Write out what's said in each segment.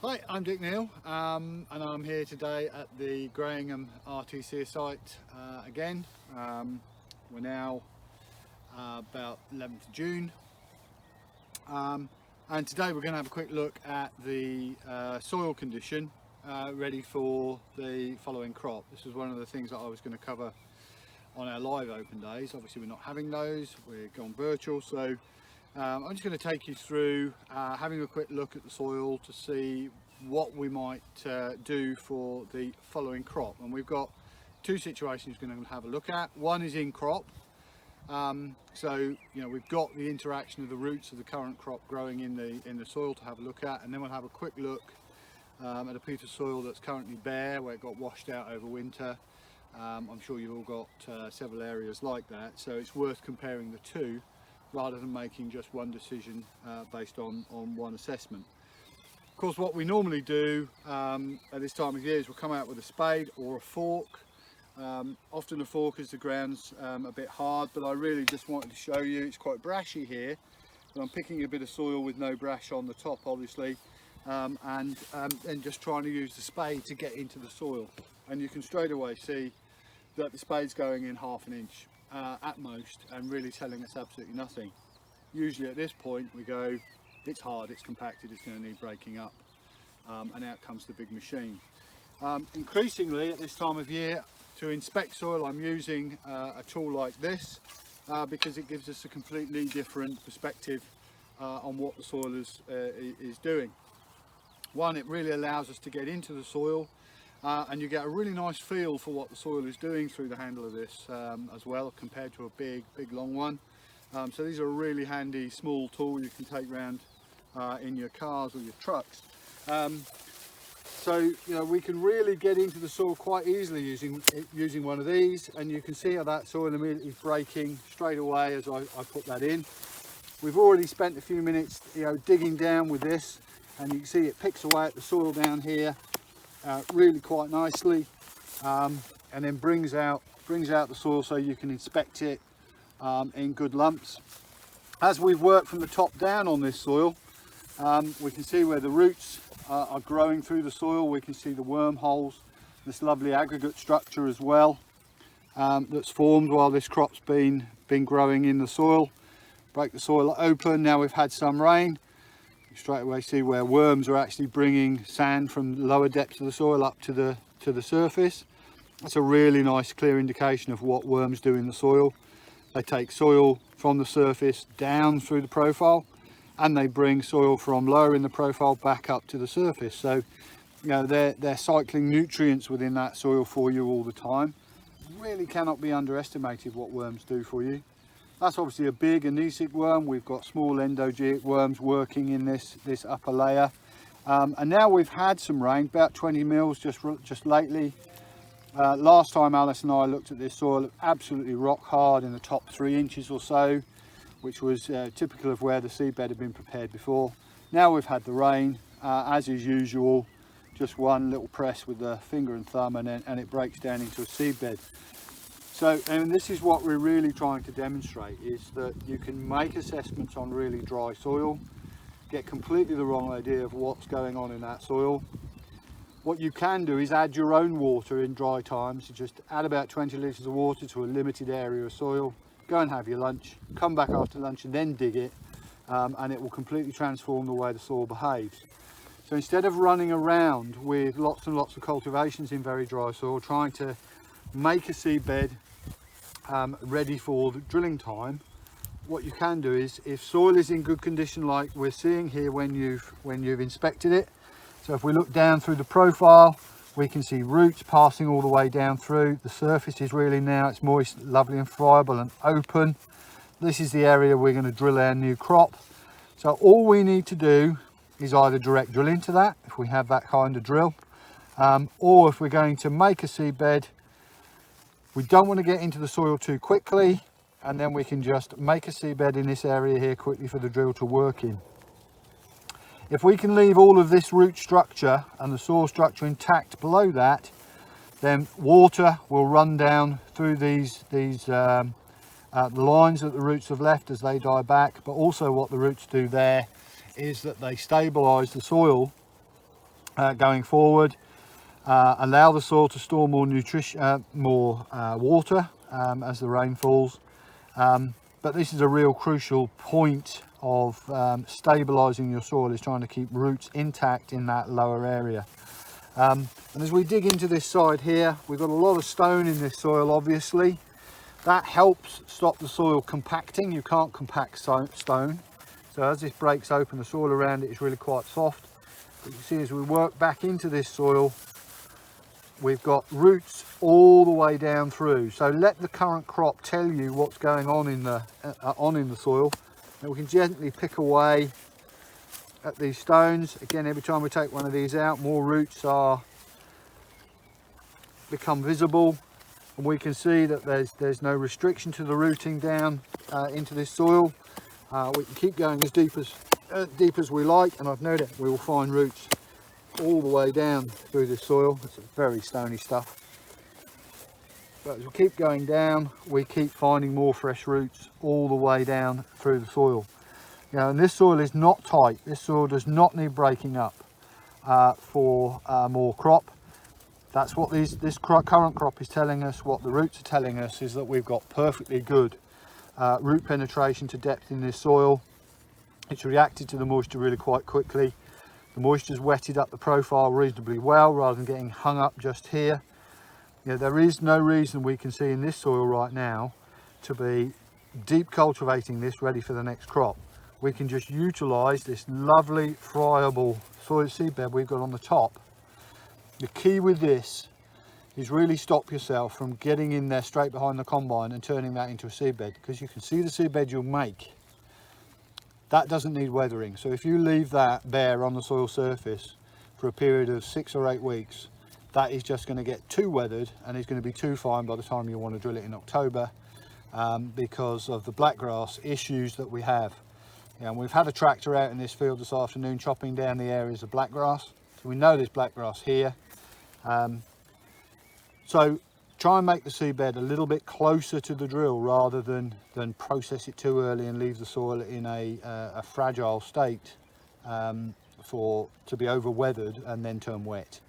Hi, I'm Dick Neal, and I'm here today at the Grayingham RTC site again. We're now about 11th of June, and today we're going to have a quick look at the soil condition ready for the following crop. This is one of the things that I was going to cover on our live open days. Obviously we're not having those, we're gone virtual, so I'm just going to take you through having a quick look at the soil to see what we might do for the following crop. And we've got two situations we're going to have a look at. One is in crop, so we've got the interaction of the roots of the current crop growing in the soil to have a look at, and then we'll have a quick look at a piece of soil that's currently bare where it got washed out over winter. I'm sure you've all got several areas like that, so it's worth comparing the two rather than making just one decision based on one assessment. Of course, what we normally do at this time of year is we'll come out with a spade or a fork. Often a fork as the ground's a bit hard, but I really just wanted to show you, it's quite brashy here, but I'm picking a bit of soil with no brash on the top obviously, and just trying to use the spade to get into the soil. And you can straight away see that the spade's going in half an inch at most, and really telling us absolutely nothing. Usually at this point we go, it's hard, it's compacted, it's going to need breaking up, and out comes the big machine. Increasingly at this time of year, to inspect soil I'm using a tool like this because it gives us a completely different perspective on what the soil is doing. One, it really allows us to get into the soil, and you get a really nice feel for what the soil is doing through the handle of this as well, compared to a big long one. So these are a really handy small tool you can take around in your cars or your trucks. So we can really get into the soil quite easily using one of these, and you can see how that soil immediately is breaking straight away as I put that in. We've already spent a few minutes digging down with this, and you can see it picks away at the soil down here really quite nicely, and then brings out the soil so you can inspect it in good lumps. As we've worked from the top down on this soil, we can see where the roots are growing through the soil. We can see the wormholes, this lovely aggregate structure as well that's formed while this crop's been growing in the soil. Break the soil open. Now we've had some rain, you straight away see where worms are actually bringing sand from the lower depths of the soil up to the surface. That's a really nice clear indication of what worms do in the soil. They take soil from the surface down through the profile, and they bring soil from lower in the profile back up to the surface. So they're cycling nutrients within that soil for you all the time. Really cannot be underestimated what worms do for you. That's obviously a big anisic worm. We've got small endogeeic worms working in this upper layer, and now we've had some rain, about 20 mils just lately. Last time Alice and I looked at this soil, absolutely rock hard in the top 3 inches or so, which was typical of where the seedbed had been prepared before. Now we've had the rain, as is usual, just one little press with the finger and thumb, and it breaks down into a seedbed. So, and this is what we're really trying to demonstrate, is that you can make assessments on really dry soil, get completely the wrong idea of what's going on in that soil. What you can do is add your own water in dry times. You just add about 20 litres of water to a limited area of soil, go and have your lunch, come back after lunch and then dig it, and it will completely transform the way the soil behaves. So instead of running around with lots and lots of cultivations in very dry soil, trying to make a seedbed ready for the drilling time, what you can do is, if soil is in good condition like we're seeing here when you've inspected it, so if we look down through the profile, we can see roots passing all the way down through. The surface is really now, it's moist, lovely and friable and open. This is the area we're going to drill our new crop. So all we need to do is either direct drill into that, if we have that kind of drill, or if we're going to make a seedbed, we don't want to get into the soil too quickly, and then we can just make a seedbed in this area here quickly for the drill to work in. If we can leave all of this root structure and the soil structure intact below that, then water will run down through the lines that the roots have left as they die back. But also what the roots do there is that they stabilise the soil going forward. Allow the soil to store more nutrition, more water as the rain falls. But this is a real crucial point of stabilising your soil, is trying to keep roots intact in that lower area. And as we dig into this side here, we've got a lot of stone in this soil, obviously. That helps stop the soil compacting. You can't compact stone. So as this breaks open, the soil around it is really quite soft. But you see, as we work back into this soil, we've got roots all the way down through. So let the current crop tell you what's going on in the soil. And we can gently pick away at these stones. Again, every time we take one of these out, more roots become visible, and we can see that there's no restriction to the rooting down into this soil. We can keep going as deep as we like, and I've no doubt we will find roots all the way down through this soil. It's very stony stuff. But as we keep going down, we keep finding more fresh roots all the way down through the soil. And this soil is not tight. This soil does not need breaking up for more crop. That's what this current crop is telling us. What the roots are telling us is that we've got perfectly good root penetration to depth in this soil. It's reacted to the moisture really quite quickly. The moisture's wetted up the profile reasonably well, rather than getting hung up just here. There is no reason we can see in this soil right now to be deep cultivating this ready for the next crop. We can just utilise this lovely friable soil seedbed we've got on the top. The key with this is really stop yourself from getting in there straight behind the combine and turning that into a seedbed, because you can see the seedbed you'll make. That doesn't need weathering. So if you leave that bare on the soil surface for a period of 6 or 8 weeks, that is just going to get too weathered and is going to be too fine by the time you want to drill it in October, because of the blackgrass issues that we have. And we've had a tractor out in this field this afternoon chopping down the areas of blackgrass. So we know there's blackgrass here. So try and make the seedbed a little bit closer to the drill, rather than process it too early and leave the soil in a fragile state to be over weathered and then turn wet.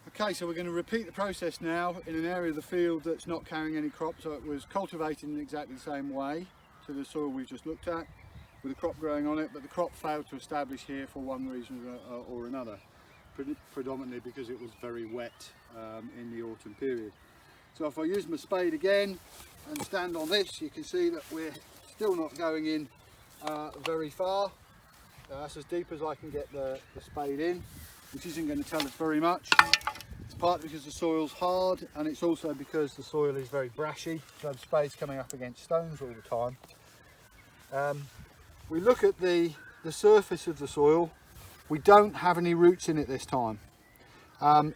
Okay, so we're going to repeat the process now in an area of the field that's not carrying any crop. So it was cultivated in exactly the same way to the soil we've just looked at, with a crop growing on it, but the crop failed to establish here for one reason or another, predominantly because it was very wet in the autumn period. So if I use my spade again and stand on this, you can see that we're still not going in very far. That's as deep as I can get the spade in, which isn't going to tell us very much. It's partly because the soil's hard, and it's also because the soil is very brashy, so the spade's coming up against stones all the time. We look at the surface of the soil. We don't have any roots in it this time,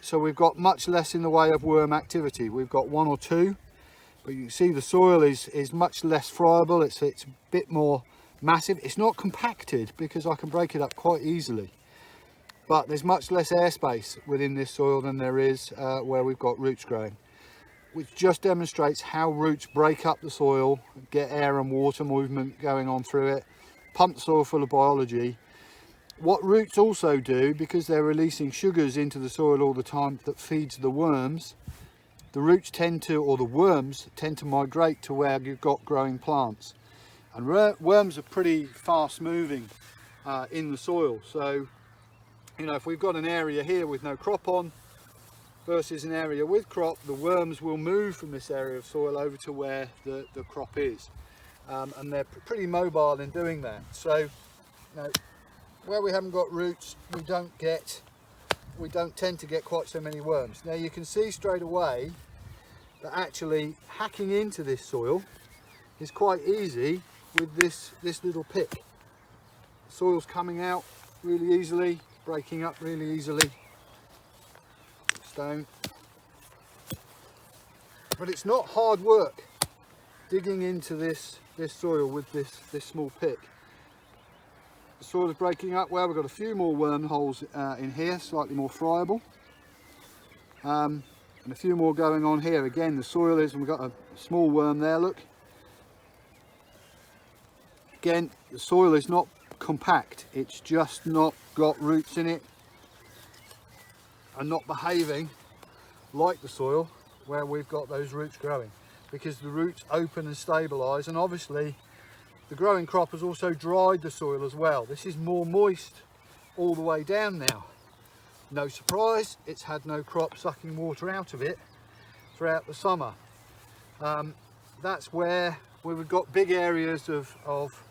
so we've got much less in the way of worm activity. We've got 1 or 2, but you can see the soil is much less friable. It's a bit more massive. It's not compacted because I can break it up quite easily, but there's much less airspace within this soil than there is where we've got roots growing, which just demonstrates how roots break up the soil, get air and water movement going on through it, pump the soil full of biology. What roots also do, because they're releasing sugars into the soil all the time that feeds the worms, the roots tend to, or the worms tend to migrate to where you've got growing plants. And worms are pretty fast moving in the soil. So, if we've got an area here with no crop on versus an area with crop, the worms will move from this area of soil over to where the crop is. And they're pretty mobile in doing that. So, where we haven't got roots, we don't tend to get quite so many worms. Now you can see straight away that actually hacking into this soil is quite easy with this little pick. The soil's coming out really easily, breaking up really easily. Stone. But it's not hard work digging into this soil with this small pick. The soil is breaking up well. We've got a few more worm holes in here, slightly more friable, and a few more going on here. Again, the soil is, and we've got a small worm there, look. Again, the soil is not compact, it's just not got roots in it. are not behaving like the soil where we've got those roots growing, because the roots open and stabilise, and obviously the growing crop has also dried the soil as well. This is more moist all the way down now. No surprise, it's had no crop sucking water out of it throughout the summer. That's where we've got big areas of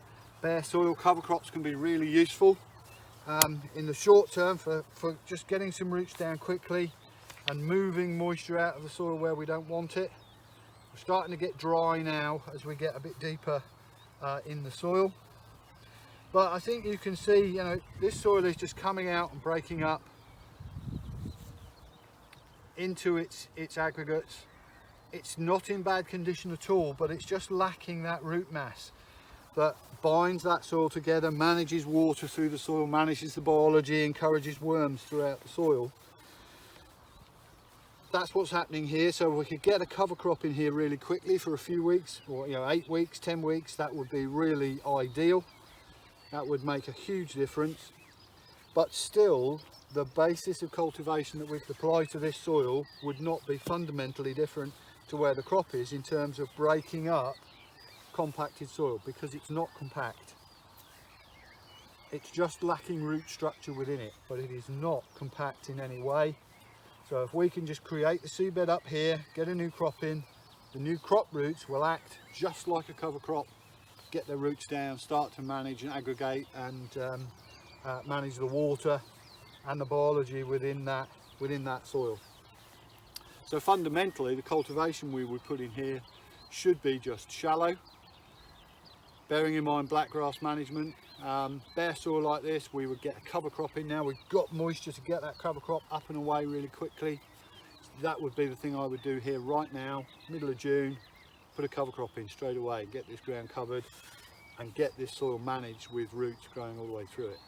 bare soil. Cover crops can be really useful in the short term for just getting some roots down quickly and moving moisture out of the soil where we don't want it. We're starting to get dry now as we get a bit deeper in the soil. But I think you can see, you know, this soil is just coming out and breaking up into its aggregates. It's not in bad condition at all, but it's just lacking that root mass that binds that soil together, manages water through the soil, manages the biology, encourages worms throughout the soil. That's what's happening here. So if we could get a cover crop in here really quickly for a few weeks, or 8 weeks, 10 weeks, that would be really ideal. That would make a huge difference. But still, the basis of cultivation that we could apply to this soil would not be fundamentally different to where the crop is in terms of breaking up compacted soil, because it's not compact. It's just lacking root structure within it, but it is not compact in any way. So if we can just create the seedbed up here, get a new crop in, the new crop roots will act just like a cover crop, get their roots down, start to manage and aggregate and manage the water and the biology within that soil. So fundamentally, the cultivation we would put in here should be just shallow, bearing in mind black grass management. Bare soil like this, we would get a cover crop in now. We've got moisture to get that cover crop up and away really quickly. That would be the thing I would do here right now, middle of June, put a cover crop in straight away, get this ground covered and get this soil managed with roots growing all the way through it.